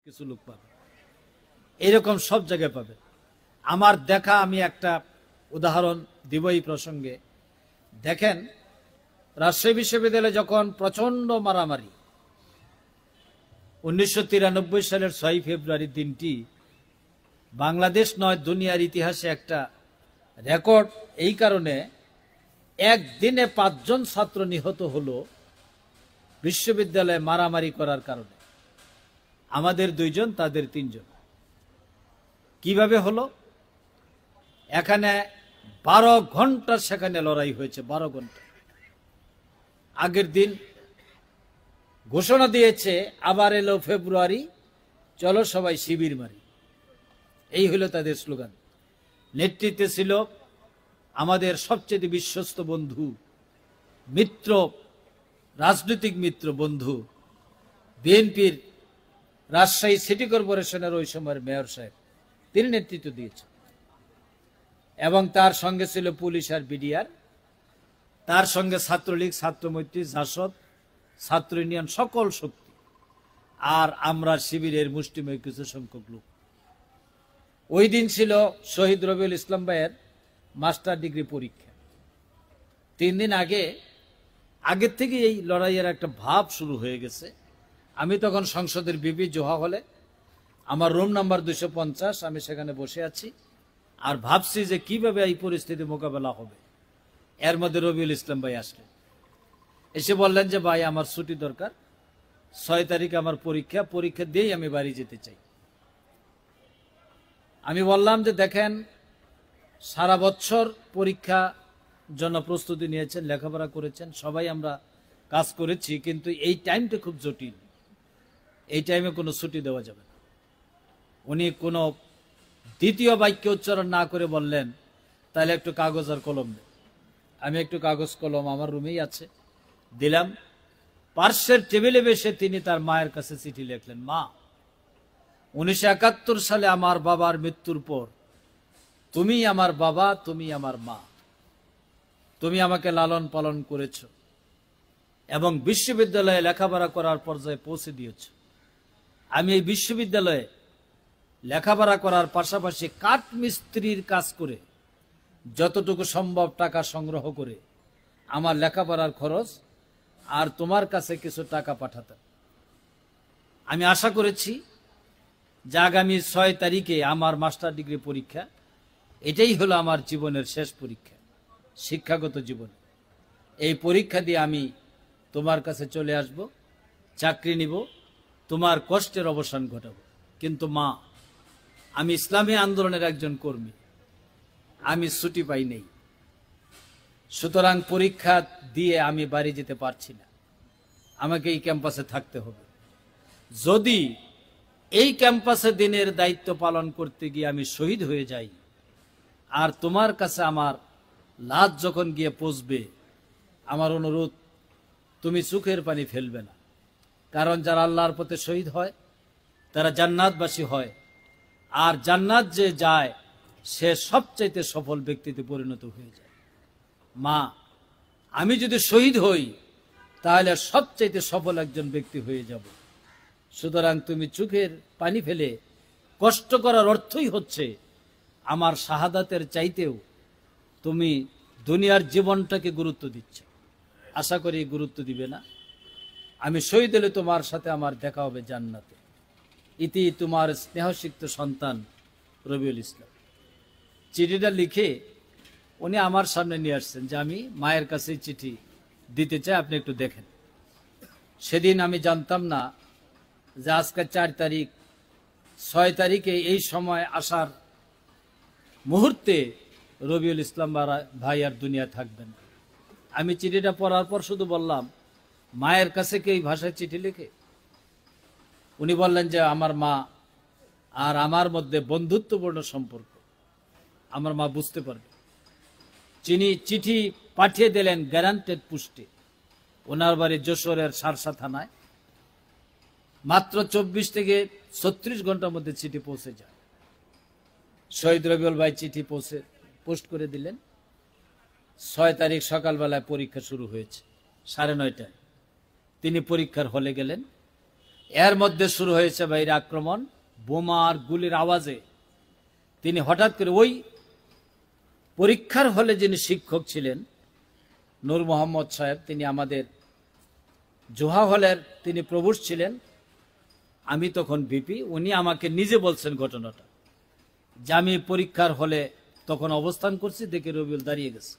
কিছু লোক পাবে, এরকম সব জায়গায় পাবে। আমার দেখা, আমি একটা উদাহরণ দিব এই প্রসঙ্গে। দেখেন, রাজশাহী বিশ্ববিদ্যালয়ে যখন প্রচন্ড মারামারি 1993 সালের 6 ফেব্রুয়ারি দিনটি বাংলাদেশ নয় দুনিয়ার ইতিহাসে একটা রেকর্ড। এই কারণে একদিনে 5 জন ছাত্র নিহত হলো বিশ্ববিদ্যালয়ে মারামারি করার কারণে। আমাদের 2 জন, তাদের 3 জন। কিভাবে হলো? এখানে 12 ঘন্টা সেখানে লড়াই হয়েছে, 12 ঘন্টা। আগের দিন ঘোষণা দিয়েছে আবার এলো ফেব্রুয়ারি, চলো সবাই শিবির মারি। এই হলো তাদের স্লোগান। নেতৃত্বে ছিল আমাদের সবচেয়ে বিশ্বস্ত বন্ধু, মিত্র, রাজনৈতিক মিত্র, বন্ধু, বিএনপির রাজশাহী সিটি কর্পোরেশনের ওই সময়ের মেয়র সাহেব। তিনি নেতৃত্ব দিয়েছেন এবং তার সঙ্গে ছিল পুলিশ আর বিডিআর, তার সঙ্গে ছাত্রলীগ, ছাত্রমৈত্রী, জাসদ, ছাত্র ইউনিয়ন, সকল শক্তি, আর আমরা শিবিরের মুষ্টিমেয় কিছু সংখ্যক লোক। ওই দিন ছিল শহীদ রবিউল ইসলাম ভাইয়ের মাস্টার ডিগ্রি পরীক্ষা। 3 দিন আগের থেকে এই লড়াইয়ের একটা ভাব শুরু হয়ে গেছে। আমি তখন সংসদের বিপি জোহা হলে, আমার রুম নাম্বার 250, আমি সেখানে বসে আছি আর ভাবছি যে কিভাবে এই পরিস্থিতি মোকাবেলা হবে। এর মধ্যে রবিউল ইসলাম ভাই আসলেন, এসে বললেন যে ভাই আমার ছুটি দরকার, 6 তারিখ আমার পরীক্ষা দিয়েই আমি বাড়ি যেতে চাই। আমি বললাম যে দেখেন, সারা বছর পরীক্ষা জন্য প্রস্তুতি নিয়েছেন, লেখাপড়া করেছেন, সবাই আমরা কাজ করেছি, কিন্তু এই টাইমটা খুব জটিল, এই টাইমে কোনো ছুটি দেওয়া যাবে না। উনি কোনো দ্বিতীয় বাক্য উচ্চারণ না করে বললেন, তাহলে একটু কাগজ আর কলম দেন। আমি একটু কাগজ কলম আমার রুমেই আছে, দিলাম। পার্শ্বের টেবিলে বসে তিনি তার মায়ের কাছে চিঠি লিখলেন। মা, 1971 সালে আমার বাবার মৃত্যুর পর তুমি আমার বাবা, তুমি আমার মা, তুমি আমাকে লালন পালন করেছ এবং বিশ্ববিদ্যালয়ে লেখাপড়া করার পর্যায়ে পৌঁছে দিয়েছ। আমি এই বিশ্ববিদ্যালয়ে লেখাপড়া করার পাশাপাশি কাঠ মিস্ত্রির কাজ করে যতটুকু সম্ভব টাকা সংগ্রহ করে আমার লেখাপড়ার খরচ আর তোমার কাছে কিছু টাকা পাঠাতাম। আমি আশা করেছি যে আগামী 6 তারিখে আমার মাস্টার ডিগ্রি পরীক্ষা, এটাই হলো আমার জীবনের শেষ পরীক্ষা, শিক্ষাগত জীবন। এই পরীক্ষা দিয়ে আমি তোমার কাছে চলে আসব, চাকরি নিব, তোমার কষ্টের অবসান ঘটাবো। কিন্তু মা, আমি ইসলামী আন্দোলনের একজন কর্মী, আমি ছুটি পাই নেই, সুতরাং পরীক্ষা দিয়ে আমি বাড়ি যেতে পারছি না, আমাকে এই ক্যাম্পাসে থাকতে হবে। যদি এই ক্যাম্পাসে দিনের দায়িত্ব পালন করতে গিয়ে আমি শহীদ হয়ে যাই, আর তোমার কাছে আমার লাশ যখন গিয়ে পৌঁছবে, আমার অনুরোধ, তুমি চোখের পানি ফেলবে না। কারণ যারা আল্লাহর পথে শহীদ হয় তারা জান্নাতবাসী হয়, আর জান্নাত যে যায় সে সবচাইতে সফল ব্যক্তিতে পরিণত হয়ে যায়। মা, আমি যদি শহীদ হই তাহলে সবচাইতে সফল একজন ব্যক্তি হয়ে যাব। সুতরাং তুমি চোখের পানি ফেলে কষ্ট করার অর্থই হচ্ছে আমার শাহাদাতের চাইতেও তুমি দুনিয়ার জীবনটাকে গুরুত্ব দিচ্ছ। আশা করি গুরুত্ব দিবে না। আমি শহীদ হলে তোমার সাথে আমার দেখা হবে জান্নাতে। ইতি তোমার স্নেহসিক্ত সন্তান রবিউল ইসলাম। চিঠিটা লিখে উনি আমার সামনে নিয়ে আসছেন যে আমি মায়ের কাছে চিঠি দিতে চাই, আপনি একটু দেখেন। সেদিন আমি জানতাম না যে আজকে 4 তারিখ, 6 তারিখে এই সময় আসার মুহূর্তে রবিউল ইসলাম ভাই আর দুনিয়া থাকবেন। আমি চিঠিটা পড়ার পর শুধু বললাম, মায়ের কাছে কি এই ভাষায় চিঠি লিখে? উনি বললেন যে আমার মা আর আমার মধ্যে বন্ধুত্বপূর্ণ সম্পর্ক, আমার মা বুঝতে পারবে। তিনি চিঠি পাঠিয়ে দিলেন গ্যারান্টেড পুষ্টে, ওনার বাড়ি যশোরের সারসা থানায়। মাত্র 24 থেকে 36 ঘন্টার মধ্যে চিঠি পৌঁছে যায়। শহীদ রবিউল ভাই চিঠি পোস্ট করে দিলেন। 6 তারিখ সকালবেলায় পরীক্ষা শুরু হয়েছে, 9:30টায়। তিনি পরীক্ষার হলে গেলেন এর মধ্যে শুরু হয়েছে বাইরে আক্রমণ, বোমার গুলির আওয়াজে তিনি হঠাৎ করে ওই পরীক্ষার হলে যিনি শিক্ষক ছিলেন নূর মোহাম্মদ সাহেব, তিনি আমাদের জোহা হলের তিনি প্রভুষ ছিলেন, আমি তখন ভিপি, উনি আমাকে নিজে বলছেন ঘটনাটা, যে আমি পরীক্ষার হলে তখন অবস্থান করছি, দেখে রবিউল দাঁড়িয়ে গেছে।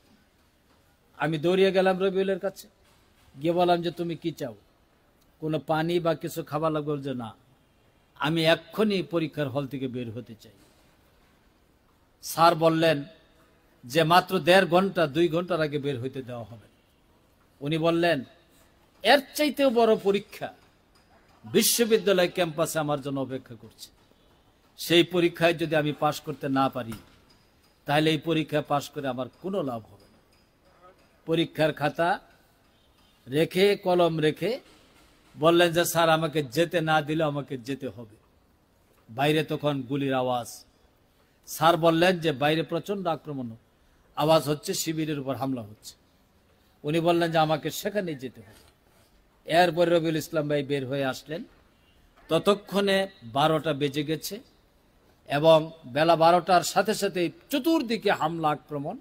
আমি দৌড়িয়ে গেলাম রবিউলের কাছে, গিয়ে বললাম যে তুমি কি চাও, কোনো পানি বা কিছু খাবার লাগবে? যে না, আমি এক্ষুনি পরীক্ষার হল থেকে বের হতে চাই। স্যার বললেন যে মাত্র 1.5 ঘন্টা 2 ঘন্টার আগে বের হইতে দেওয়া হবে। উনি বললেন এর চাইতেও বড় পরীক্ষা বিশ্ববিদ্যালয় ক্যাম্পাসে আমার জন্য অপেক্ষা করছে, সেই পরীক্ষায় যদি আমি পাশ করতে না পারি তাহলে এই পরীক্ষায় পাশ করে আমার কোনো লাভ হবে না। পরীক্ষার খাতা রেখে, কলম রেখে বললেন যে স্যার আমাকে যেতে না দিলে আমাকে যেতে হবে। বাইরে তখন গুলির আওয়াজ। স্যার বললেন যে বাইরে প্রচন্ড আক্রমণ আওয়াজ হচ্ছে, শিবিরের উপর হামলা হচ্ছে। উনি বললেন যে আমাকে সেখানেই যেতে হবে। এরপরে রবিউল ইসলাম ভাই বের হয়ে আসলেন। ততক্ষণে 12টা বেজে গেছে এবং বেলা 12টার সাথে সাথে চতুর্দিকে হামলা আক্রমণ।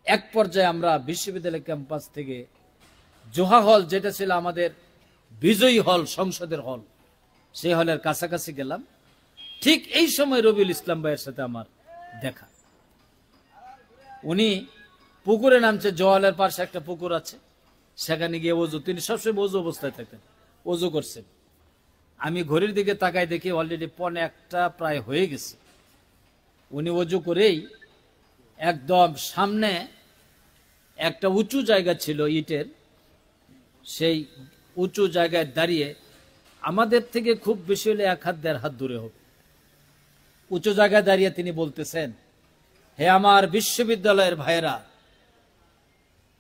এক পর্যায়ে আমরা বিশ্ববিদ্যালয় ক্যাম্পাস থেকে জোহা হল, যেটা ছিল আমাদের বিজয়ী হল, সংসদের হল, সেই হলের কাছাকাছি গেলাম। ঠিক এই সময় রবিউল ইসলাম ভাইয়ের সাথে আমার দেখা। উনি পুকুরে নামছে, জওয়ালের পাশে একটা পুকুর আছে, সেখানে গিয়ে ওযু, তিনি সবসময় ওযু অবস্থায় থাকতেন, ওযু করছেন। আমি ঘড়ির দিকে তাকাই, দেখি অলরেডি 1:15 প্রায় হয়ে গেছে। উনি ওযু করেই একদম সামনে একটা উঁচু জায়গা ছিল ইটের, সেই উঁচু জায়গায় দাঁড়িয়ে, আমাদের থেকে খুব বেশি হলে 1 হাত 1.5 হাত দূরে হবে, উঁচু জায়গায় দাঁড়িয়ে তিনি বলতেছেন, হে আমার বিশ্ববিদ্যালয়ের ভাইয়েরা,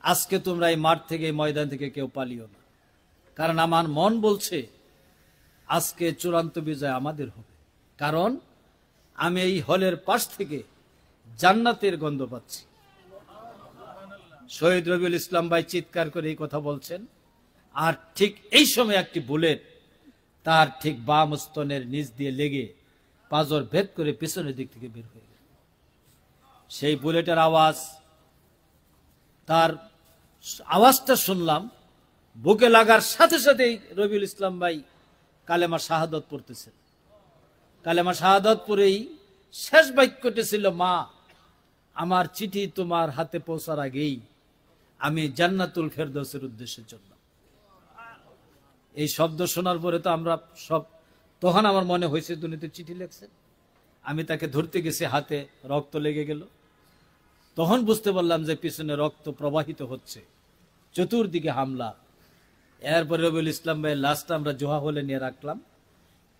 আজকে তোমরা এই মাঠ থেকে, এই ময়দান থেকে কেউ পালিও না, কারণ আমার মন বলছে আজকে চূড়ান্ত বিজয় আমাদের হবে। কারণ আমি এই হলের পাশ থেকে জান্নাতের গন্ধ পাচ্ছি। শহীদ রবিউল ইসলাম ভাই চিৎকার করে এই কথা বলছেন, আর ঠিক এই সময় একটি বুলেট তার ঠিক বাম স্তনের নিচ দিয়ে লেগে পাঁজর ভেদ করে পিছনের দিক থেকে বের হয়ে গেল। সেই বুলেটের আওয়াজ, তার আওয়াজটা শুনলাম, বুকে লাগার সাথে সাথেই রবিউল ইসলাম ভাই কালেমা শাহাদত পড়তেছেন। কালেমা শাহাদত পড়েই শেষ বাক্যটি ছিল, মা, আমার চিঠি তোমার হাতে পৌঁছার আগেই আমি জান্নাতুল ফেরদৌসের উদ্দেশ্যের জন্য। এই শব্দ শোনার পরে তো আমরা সব, তখন আমার মনে হয়েছে উনি তো চিঠি লিখছেন। আমি তাকে ধরতে গেছি, হাতে রক্ত লেগে গেল। তখন বুঝতে পারলাম যে পিছনে রক্ত প্রবাহিত হচ্ছে, চতুর্দিকে হামলা। এরপরে রবিউল ইসলাম ভাইয়ের লাশটা আমরা জোহা হলে নিয়ে রাখলাম।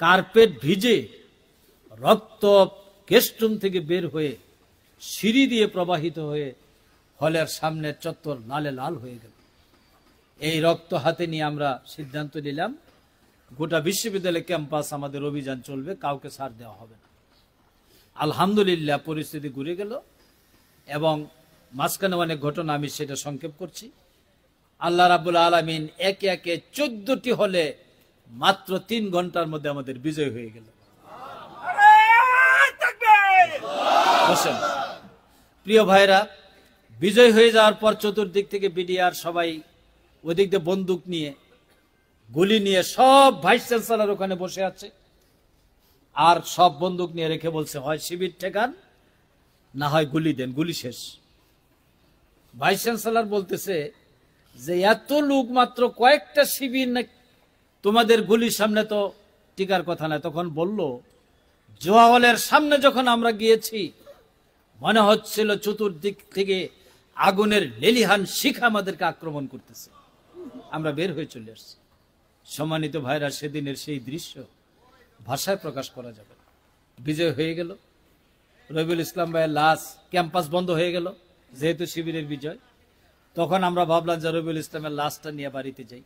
কার্পেট ভিজে রক্ত কেস্টুম থেকে বের হয়ে সিঁড়ি দিয়ে প্রবাহিত হয়ে হলের সামনের চত্বর লালে লাল হয়ে গেল। এই রক্ত হাতে নিয়ে আমরা সিদ্ধান্ত নিলাম, গোটা বিশ্ববিদ্যালয় ক্যাম্পাস আমাদের অভিযান চলবে, কাউকে ছাড় দেওয়া হবে না। আলহামদুলিল্লাহ পরিস্থিতি ঘুরে গেল এবং মাঝখানে অনেক ঘটনা, আমি সেটা সংক্ষেপ করছি। আল্লাহ রাব্বুল আলামিন একে একে 14টি হলে মাত্র 3 ঘন্টার মধ্যে আমাদের বিজয় হয়ে গেল। বসেন প্রিয় ভাইরা, বিজয় হয়ে যাওয়ার পর চতুর্দিক থেকে বিডিআর সবাই ওদিক দিয়ে বন্দুক নিয়ে, গুলি নিয়ে, সব ভাইস চ্যান্সেলর ওখানে বসে আছে, আর সব বন্দুক নিয়ে রেখে বলছে, হয় শিবির ঠেকান, না হয় গুলি দেন, গুলি শেষ। ভাইস চ্যান্সেলর বলতেছে যে এত লোক, মাত্র কয়েকটা শিবির, না তোমাদের গুলির সামনে তো টিকার কথা না। তখন বলল, জোহা হলের সামনে যখন আমরা গিয়েছি, মনে হচ্ছিল চতুর্দিক থেকে আগুনের লেলিহান শিখা আমাদেরকে আক্রমণ করতেছে। আমরা বের হয়ে চলে আসছি। সম্মানিত ভাইরা, সেদিনের সেই দৃশ্য ভাষায় প্রকাশ করা যাবে না। বিজয় হয়ে গেল। রবিউল ইসলাম ভাইয়ের লাশ, ক্যাম্পাস বন্ধ হয়ে গেল যেহেতু শিবিরের বিজয়। তখন আমরা ভাবলাম যে রবিউল ইসলামের লাশটা নিয়ে বাড়িতে যাই।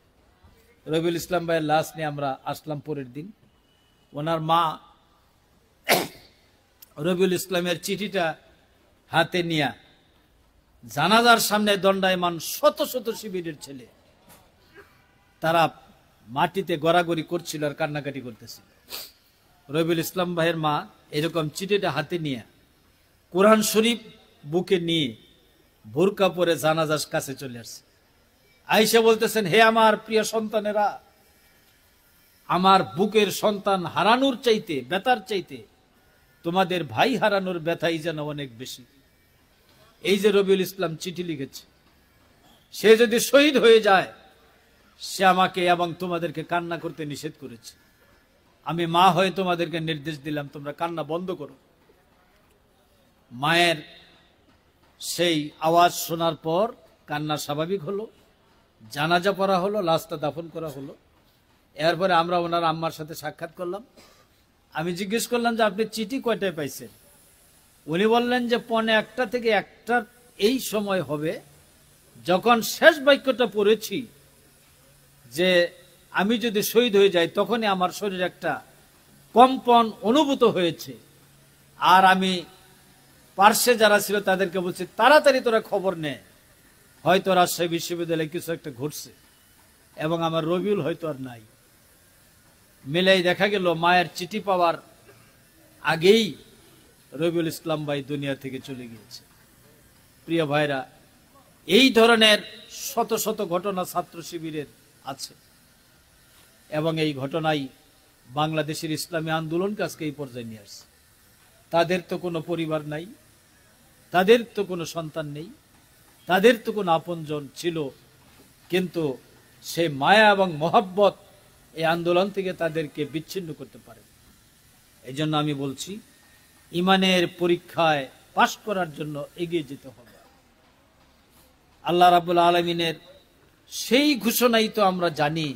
রবিউল ইসলাম ভাইয়ের লাশ নিয়ে আমরা আসলাম পরের দিন। ওনার মা রবিউল ইসলামের চিঠিটা হাতে নিয়ে জানাজার সামনে দণ্ডায়মান শত শত শিবিরের ছেলে, তারা মাটিতে গড়াগড়ি করছিল আর কান্নাকাটি করতেছিল। রবিউল ইসলাম ভাইয়ের মা এরকম চিঠিটা হাতে নিয়ে কোরআন শরীফ বুকে নিয়ে বোরকা পরে জানাজার কাছে চলে আসছে। আয়েশা বলতেছেন, হে আমার প্রিয় সন্তানেরা, আমার বুকের সন্তান হারানোর চাইতে, ব্যথার চাইতে তোমাদের ভাই হারানোর ব্যথাই যেন অনেক বেশি। এই যে রবিউল ইসলাম চিঠি লিখেছে, সে যদি শহীদ হয়ে যায়, সে আমাকে এবং তোমাদেরকে কান্না করতে নিষেধ করেছে। আমি মা হয়ে তোমাদেরকে নির্দেশ দিলাম, তোমরা কান্না বন্ধ করো। মায়ের সেই আওয়াজ শোনার পর কান্না স্বাভাবিক হলো, জানাজা পড়া হলো, লাশটা দাফন করা হলো। এরপরে আমরা ওনার আম্মার সাথে সাক্ষাৎ করলাম। আমি জিজ্ঞেস করলাম যে আপনি চিঠি কয়টায় পাইছেন? উনি বললেন যে 1:45 থেকে 1টার এই সময় হবে। যখন শেষ বাক্যটা পড়েছি যে আমি যদি শহীদ হয়ে যাই, তখনই আমার শরীরে একটা কম্পন অনুভূত হয়েছে। আর আমি পার্শ্বে যারা ছিল তাদেরকে বলছি, তাড়াতাড়ি তোরা খবর নে, হয়তো রাজশাহী বিশ্ববিদ্যালয়ে কিছু একটা ঘটছে এবং আমার রবিউল হয়তো আর নাই। মিলেই দেখা গেল মায়ের চিঠি পাওয়ার আগেই রবিউল ইসলাম ভাই দুনিয়া থেকে চলে গিয়েছে। প্রিয় ভাইরা, এই ধরনের শত শত ঘটনা ছাত্র শিবিরের আছে এবং এই ঘটনাই বাংলাদেশের ইসলামী আন্দোলনকে আজকে এই পর্যায়ে নিয়ে আসছে। তাদের তো কোনো পরিবার নাই, তাদের তো কোনো সন্তান নেই, তাদের তো কোনো আপনজন ছিল, কিন্তু সেই মায়া এবং মহব্বত এই আন্দোলন থেকে তাদেরকে বিচ্ছিন্ন করতে পারে। এই জন্য আমি বলছি, ইমানের পরীক্ষায় পাশ করার জন্য এগিয়ে যেতে হবে। আল্লাহ রাব্বুল আলামিনের সেই ঘোষণাই তো আমরা জানি